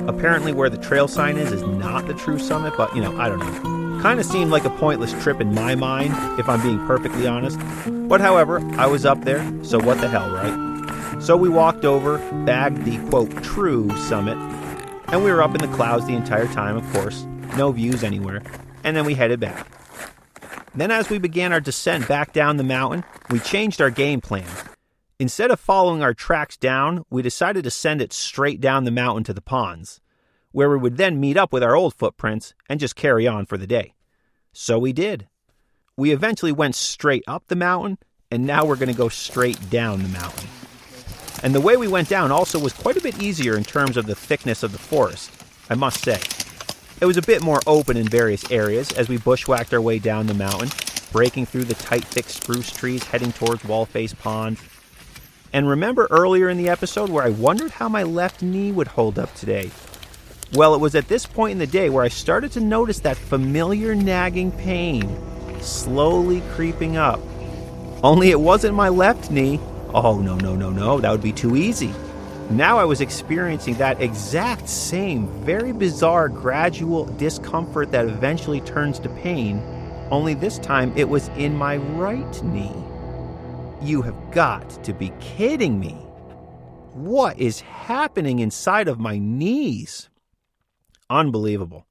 Apparently where the trail sign is not the true summit, but, I don't know. Kind of seemed like a pointless trip in my mind, if I'm being perfectly honest. But however, I was up there, so what the hell, right? So we walked over, bagged the, quote, true summit, and we were up in the clouds the entire time, of course. No views anywhere. And then we headed back. Then as we began our descent back down the mountain, we changed our game plan. Instead of following our tracks down, we decided to send it straight down the mountain to the ponds, where we would then meet up with our old footprints and just carry on for the day. So we did. We eventually went straight up the mountain, and now we're going to go straight down the mountain. And the way we went down also was quite a bit easier in terms of the thickness of the forest, I must say. It was a bit more open in various areas as we bushwhacked our way down the mountain, breaking through the tight, thick spruce trees heading towards Wallface Pond. And remember earlier in the episode where I wondered how my left knee would hold up today? Well, it was at this point in the day where I started to notice that familiar nagging pain slowly creeping up. Only it wasn't my left knee. Oh, no, that would be too easy. Now I was experiencing that exact same, very bizarre, gradual discomfort that eventually turns to pain, only this time it was in my right knee. You have got to be kidding me. What is happening inside of my knees? Unbelievable.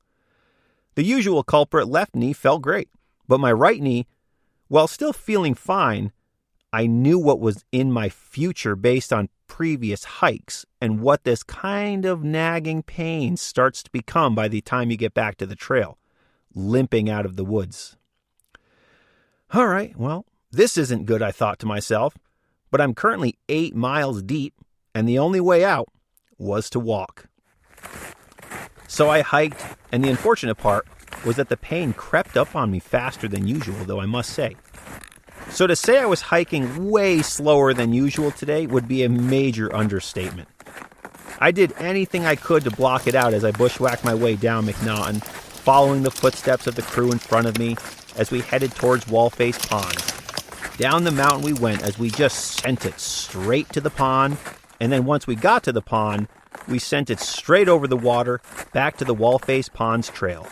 The usual culprit, left knee, felt great, but my right knee, while still feeling fine, I knew what was in my future based on previous hikes and what this kind of nagging pain starts to become by the time you get back to the trail, limping out of the woods. All right, well, this isn't good, I thought to myself, but I'm currently 8 miles deep, and the only way out was to walk. So I hiked, and the unfortunate part was that the pain crept up on me faster than usual, though I must say. So to say I was hiking way slower than usual today would be a major understatement. I did anything I could to block it out as I bushwhacked my way down McNaughton, following the footsteps of the crew in front of me as we headed towards Wallface Pond. Down the mountain we went as we just sent it straight to the pond, and then once we got to the pond, we sent it straight over the water back to the Wallface Ponds Trail.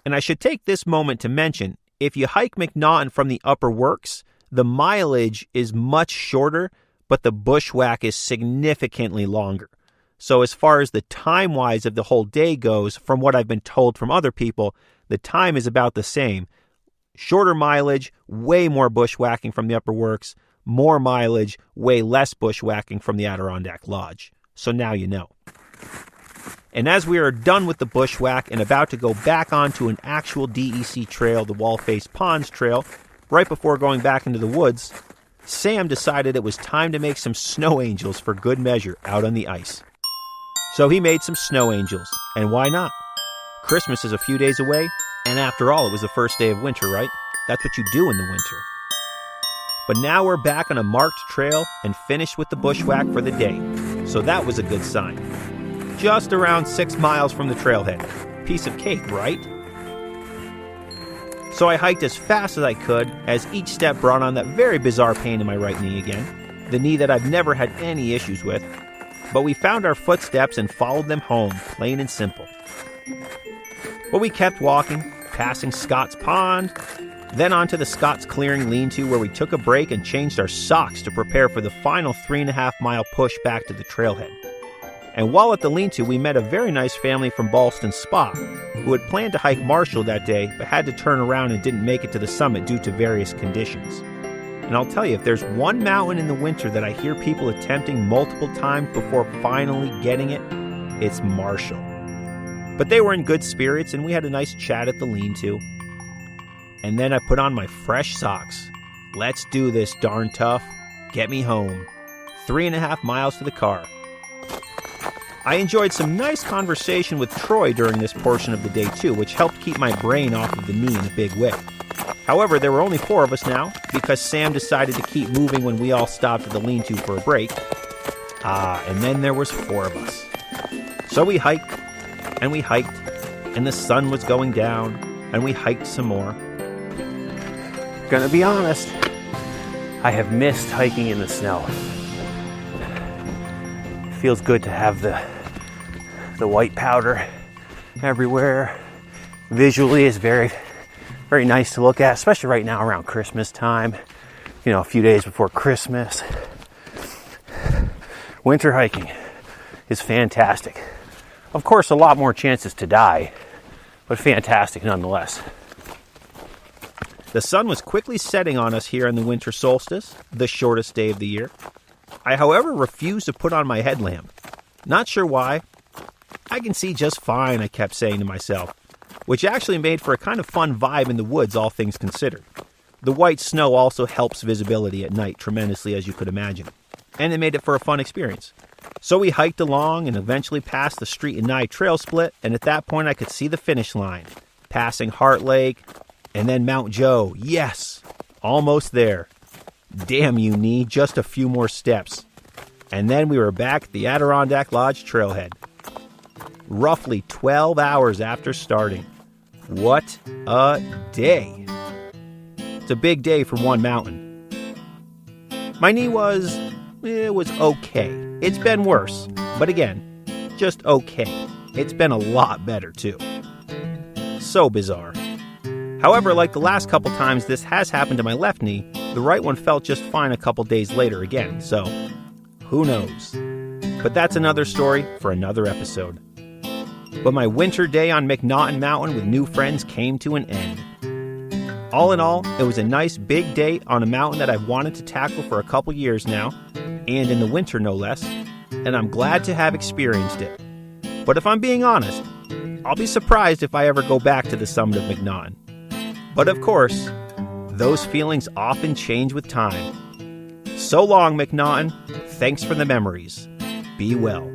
And I should take this moment to mention, if you hike McNaughton from the upper works, the mileage is much shorter, but the bushwhack is significantly longer. So as far as the time-wise of the whole day goes, from what I've been told from other people, the time is about the same. Shorter mileage, way more bushwhacking from the upper works, more mileage, way less bushwhacking from the Adirondack Lodge. So now you know. And as we are done with the bushwhack and about to go back onto an actual DEC trail, the Wallface Ponds Trail, right before going back into the woods, Sam decided it was time to make some snow angels for good measure out on the ice. So he made some snow angels, and why not? Christmas is a few days away, and after all, it was the first day of winter, right? That's what you do in the winter. But now we're back on a marked trail and finished with the bushwhack for the day, so that was a good sign. Just around 6 miles from the trailhead. Piece of cake, right? So I hiked as fast as I could, as each step brought on that very bizarre pain in my right knee again, the knee that I've never had any issues with. But we found our footsteps and followed them home, plain and simple. But we kept walking, passing Scott's Pond, then onto the Scott's Clearing lean-to where we took a break and changed our socks to prepare for the final 3.5-mile push back to the trailhead. And while at the lean-to, we met a very nice family from Ballston Spa who had planned to hike Marshall that day but had to turn around and didn't make it to the summit due to various conditions. And I'll tell you, if there's one mountain in the winter that I hear people attempting multiple times before finally getting it, it's Marshall. But they were in good spirits and we had a nice chat at the lean-to. And then I put on my fresh socks. Let's do this, darn tough. Get me home. 3.5 miles to the car. I enjoyed some nice conversation with Troy during this portion of the day too, which helped keep my brain off of the knee in a big way. However, there were only 4 of us now, because Sam decided to keep moving when we all stopped at the lean-to for a break. And then there was 4 of us. So we hiked, and the sun was going down, and we hiked some more. Gonna be honest, I have missed hiking in the snow. It feels good to have the The white powder everywhere. Visually is very, very nice to look at, especially right now around Christmas time. You know, a few days before Christmas. Winter hiking is fantastic. Of course, a lot more chances to die, but fantastic nonetheless. The sun was quickly setting on us here on the winter solstice, the shortest day of the year. I, however, refused to put on my headlamp. Not sure why. I can see just fine, I kept saying to myself, which actually made for a kind of fun vibe in the woods, all things considered. The white snow also helps visibility at night tremendously, as you could imagine, and it made it for a fun experience. So we hiked along and eventually passed the Street and Nye trail split, and at that point I could see the finish line, passing Heart Lake, and then Mount Joe. Yes, almost there. Damn you, knee, just a few more steps. And then we were back at the Adirondack Lodge trailhead. Roughly 12 hours after starting. What a day. It's a big day for one mountain. My knee was okay. It's been worse, but again, just okay. It's been a lot better too. So bizarre. However, like the last couple times this has happened to my left knee, the right one felt just fine a couple days later again, so who knows? But that's another story for another episode. But my winter day on McNaughton Mountain with new friends came to an end. All in all, it was a nice big day on a mountain that I've wanted to tackle for a couple years now, and in the winter no less, and I'm glad to have experienced it. But if I'm being honest, I'll be surprised if I ever go back to the summit of McNaughton. But of course, those feelings often change with time. So long, McNaughton. Thanks for the memories. Be well.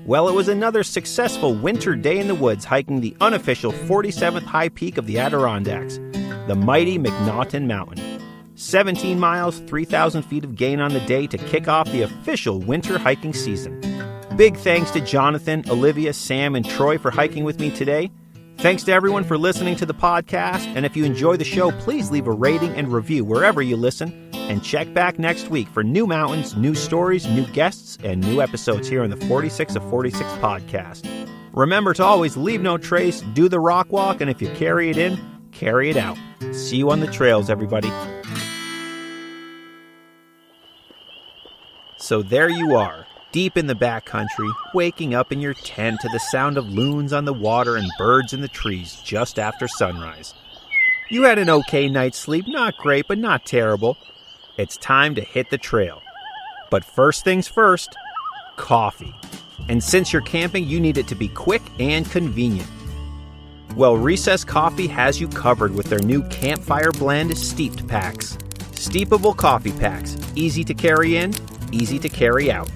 Well, it was another successful winter day in the woods hiking the unofficial 47th high peak of the Adirondacks, the mighty McNaughton Mountain. 17 miles, 3,000 feet of gain on the day to kick off the official winter hiking season. Big thanks to Jonathan, Olivia, Sam, and Troy for hiking with me today. Thanks to everyone for listening to the podcast, and if you enjoy the show, please leave a rating and review wherever you listen, and check back next week for new mountains, new stories, new guests, and new episodes here on the 46 of 46 podcast. Remember to always leave no trace, do the rock walk, and if you carry it in, carry it out. See you on the trails, everybody. So there you are, deep in the backcountry, waking up in your tent to the sound of loons on the water and birds in the trees just after sunrise. You had an okay night's sleep, not great, but not terrible. It's time to hit the trail. But first things first, coffee. And since you're camping, you need it to be quick and convenient. Well, Recess Coffee has you covered with their new Campfire Blend Steeped Packs. Steepable coffee packs, easy to carry in, easy to carry out.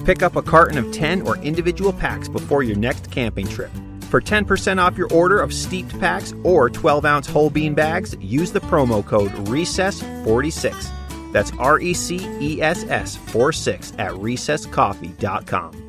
Pick up a carton of 10 or individual packs before your next camping trip. For 10% off your order of steeped packs or 12-ounce whole bean bags, use the promo code RECESS46. That's RECESS 46 at recesscoffee.com.